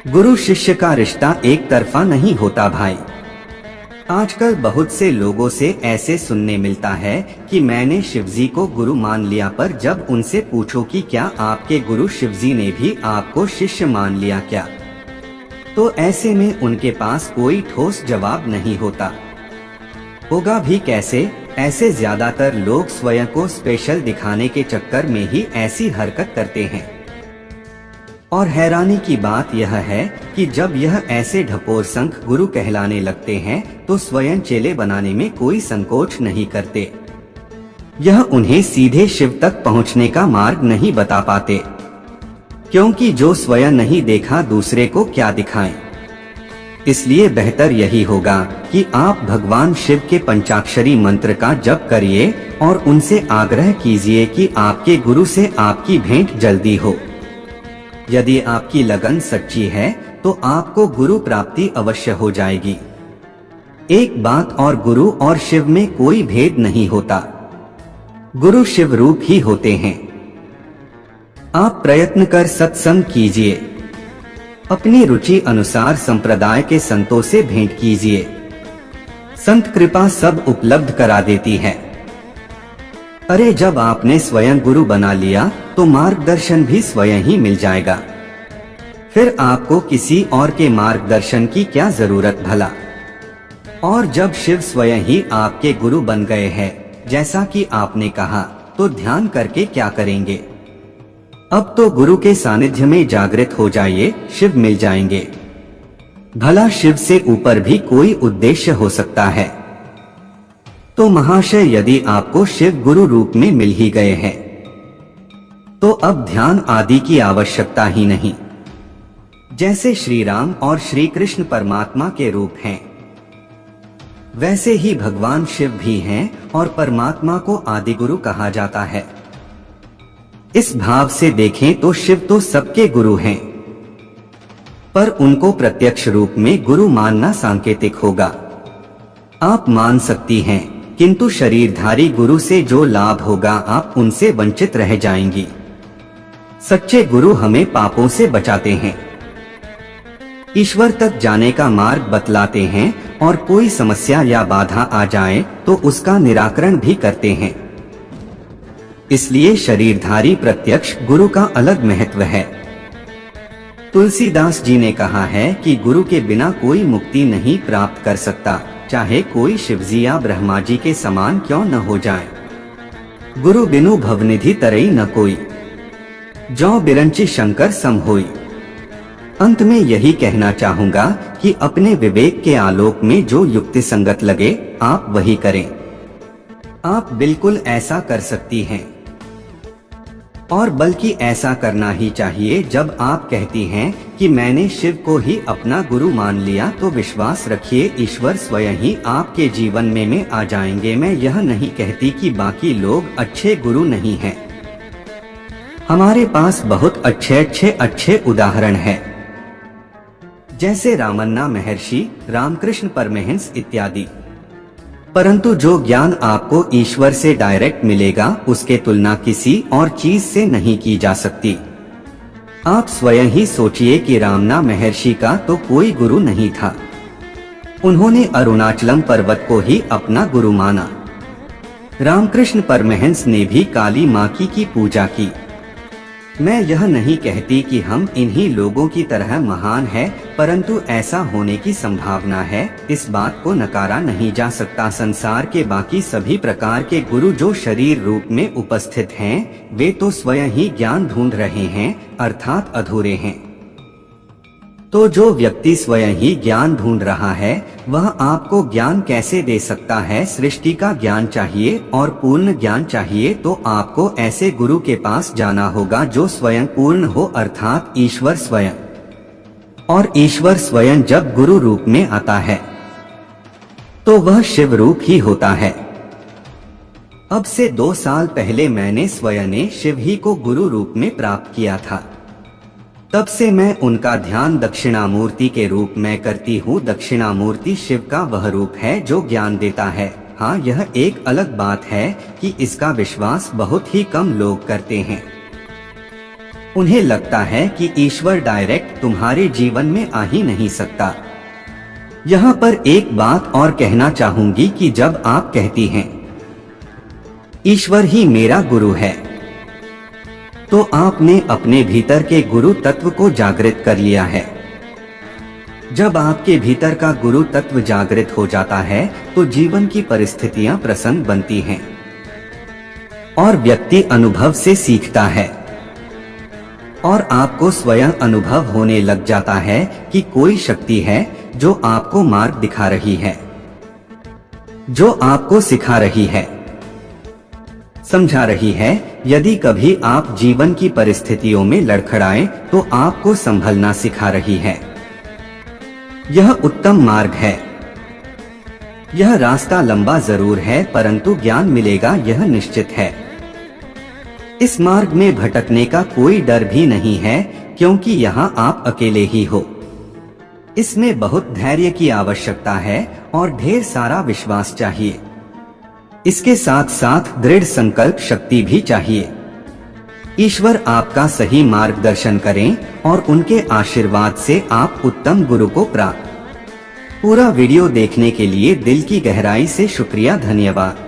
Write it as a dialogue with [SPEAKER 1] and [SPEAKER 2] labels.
[SPEAKER 1] गुरु शिष्य का रिश्ता एक तरफा नहीं होता भाई। आजकल बहुत से लोगों से ऐसे सुनने मिलता है कि मैंने शिवजी को गुरु मान लिया, पर जब उनसे पूछो कि क्या आपके गुरु शिवजी ने भी आपको शिष्य मान लिया क्या, तो ऐसे में उनके पास कोई ठोस जवाब नहीं होता। होगा भी कैसे? ऐसे ज्यादातर लोग स्वयं को स्पेशल दिखाने के चक्कर में ही ऐसी हरकत करते हैं। और हैरानी की बात यह है कि जब यह ऐसे ढपोर संख गुरु कहलाने लगते हैं तो स्वयं चेले बनाने में कोई संकोच नहीं करते। यह उन्हें सीधे शिव तक पहुंचने का मार्ग नहीं बता पाते, क्योंकि जो स्वयं नहीं देखा दूसरे को क्या दिखाएं। इसलिए बेहतर यही होगा कि आप भगवान शिव के पंचाक्षरी मंत्र का जप करिए और उनसे आग्रह कीजिए कि आपके गुरु से आपकी भेंट जल्दी हो। यदि आपकी लगन सच्ची है तो आपको गुरु प्राप्ति अवश्य हो जाएगी। एक बात और, गुरु और शिव में कोई भेद नहीं होता। गुरु शिव रूप ही होते हैं। आप प्रयत्न कर सत्संग कीजिए, अपनी रुचि अनुसार संप्रदाय के संतों से भेंट कीजिए। संत कृपा सब उपलब्ध करा देती है। अरे जब आपने स्वयं गुरु बना लिया तो मार्गदर्शन भी स्वयं ही मिल जाएगा। फिर आपको किसी और के मार्गदर्शन की क्या जरूरत भला। और जब शिव स्वयं ही आपके गुरु बन गए हैं, जैसा कि आपने कहा, तो ध्यान करके क्या करेंगे। अब तो गुरु के सानिध्य में जागृत हो जाइए, शिव मिल जाएंगे। भला शिव से ऊपर भी कोई उद्देश्य हो सकता है। तो महाशय, यदि आपको शिव गुरु रूप में मिल ही गए हैं तो अब ध्यान आदि की आवश्यकता ही नहीं। जैसे श्री राम और श्री कृष्ण परमात्मा के रूप हैं, वैसे ही भगवान शिव भी हैं और परमात्मा को आदि गुरु कहा जाता है। इस भाव से देखें तो शिव तो सबके गुरु हैं, पर उनको प्रत्यक्ष रूप में गुरु मानना सांकेतिक होगा। आप मान सकती हैं, किंतु शरीरधारी गुरु से जो लाभ होगा आप उनसे वंचित रह जाएंगी। सच्चे गुरु हमें पापों से बचाते हैं, ईश्वर तक जाने का मार्ग बतलाते हैं और कोई समस्या या बाधा आ जाए तो उसका निराकरण भी करते हैं। इसलिए शरीरधारी प्रत्यक्ष गुरु का अलग महत्व है। तुलसीदास जी ने कहा है कि गुरु के बिना कोई मुक्ति नहीं प्राप्त कर सकता, चाहे कोई शिवजी या ब्रह्मा जी के समान क्यों न हो जाए। गुरु बिनु भवनिधि तरई न कोई, जौ बिरंची शंकर सम होई। अंत में यही कहना चाहूंगा कि अपने विवेक के आलोक में जो युक्ति संगत लगे आप वही करें। आप बिल्कुल ऐसा कर सकती हैं, और बल्कि ऐसा करना ही चाहिए। जब आप कहती हैं कि मैंने शिव को ही अपना गुरु मान लिया, तो विश्वास रखिए ईश्वर स्वयं ही आपके जीवन में आ जाएंगे। मैं यह नहीं कहती कि बाकी लोग अच्छे गुरु नहीं हैं। हमारे पास बहुत अच्छे उदाहरण हैं, जैसे रामन्ना महर्षि, रामकृष्ण परमहंस इत्यादि। परंतु जो ज्ञान आपको ईश्वर से डायरेक्ट मिलेगा उसके तुलना किसी और चीज से नहीं की जा सकती। आप स्वयं ही सोचिए कि रामन्ना महर्षि का तो कोई गुरु नहीं था। उन्होंने अरुणाचलम पर्वत को ही अपना गुरु माना। रामकृष्ण परमहंस ने भी काली माँ की पूजा की। मैं यह नहीं कहती कि हम इन्हीं लोगों की तरह महान हैं, परंतु ऐसा होने की संभावना है, इस बात को नकारा नहीं जा सकता। संसार के बाकी सभी प्रकार के गुरु जो शरीर रूप में उपस्थित हैं, वे तो स्वयं ही ज्ञान ढूंढ रहे हैं, अर्थात अधूरे हैं। तो जो व्यक्ति स्वयं ही ज्ञान ढूंढ रहा है वह आपको ज्ञान कैसे दे सकता है। सृष्टि का ज्ञान चाहिए और पूर्ण ज्ञान चाहिए तो आपको ऐसे गुरु के पास जाना होगा जो स्वयं पूर्ण हो, अर्थात ईश्वर स्वयं। और ईश्वर स्वयं जब गुरु रूप में आता है तो वह शिव रूप ही होता है। अब से 2 साल पहले मैंने स्वयं शिव ही को गुरु रूप में प्राप्त किया था। तब से मैं उनका ध्यान दक्षिणामूर्ति के रूप में करती हूँ। दक्षिणामूर्ति शिव का वह रूप है जो ज्ञान देता है। हाँ, यह एक अलग बात है कि इसका विश्वास बहुत ही कम लोग करते हैं। उन्हें लगता है कि ईश्वर डायरेक्ट तुम्हारे जीवन में आ ही नहीं सकता। यहाँ पर एक बात और कहना चाहूंगी कि जब आप कहती हैं ईश्वर ही मेरा गुरु है, तो आपने अपने भीतर के गुरु तत्व को जागृत कर लिया है। जब आपके भीतर का गुरु तत्व जागृत हो जाता है तो जीवन की परिस्थितियां प्रसन्न बनती हैं और व्यक्ति अनुभव से सीखता है और आपको स्वयं अनुभव होने लग जाता है कि कोई शक्ति है जो आपको मार्ग दिखा रही है, जो आपको सिखा रही है, समझा रही है। यदि कभी आप जीवन की परिस्थितियों में लड़खड़ाएं तो आपको संभलना सिखा रही है। यह उत्तम मार्ग है। यह रास्ता लंबा जरूर है परंतु ज्ञान मिलेगा यह निश्चित है। इस मार्ग में भटकने का कोई डर भी नहीं है क्योंकि यहाँ आप अकेले ही हो। इसमें बहुत धैर्य की आवश्यकता है और ढेर सारा विश्वास चाहिए। इसके साथ साथ दृढ़ संकल्प शक्ति भी चाहिए। ईश्वर आपका सही मार्गदर्शन करें और उनके आशीर्वाद से आप उत्तम गुरु को प्राप्त। पूरा वीडियो देखने के लिए दिल की गहराई से शुक्रिया, धन्यवाद।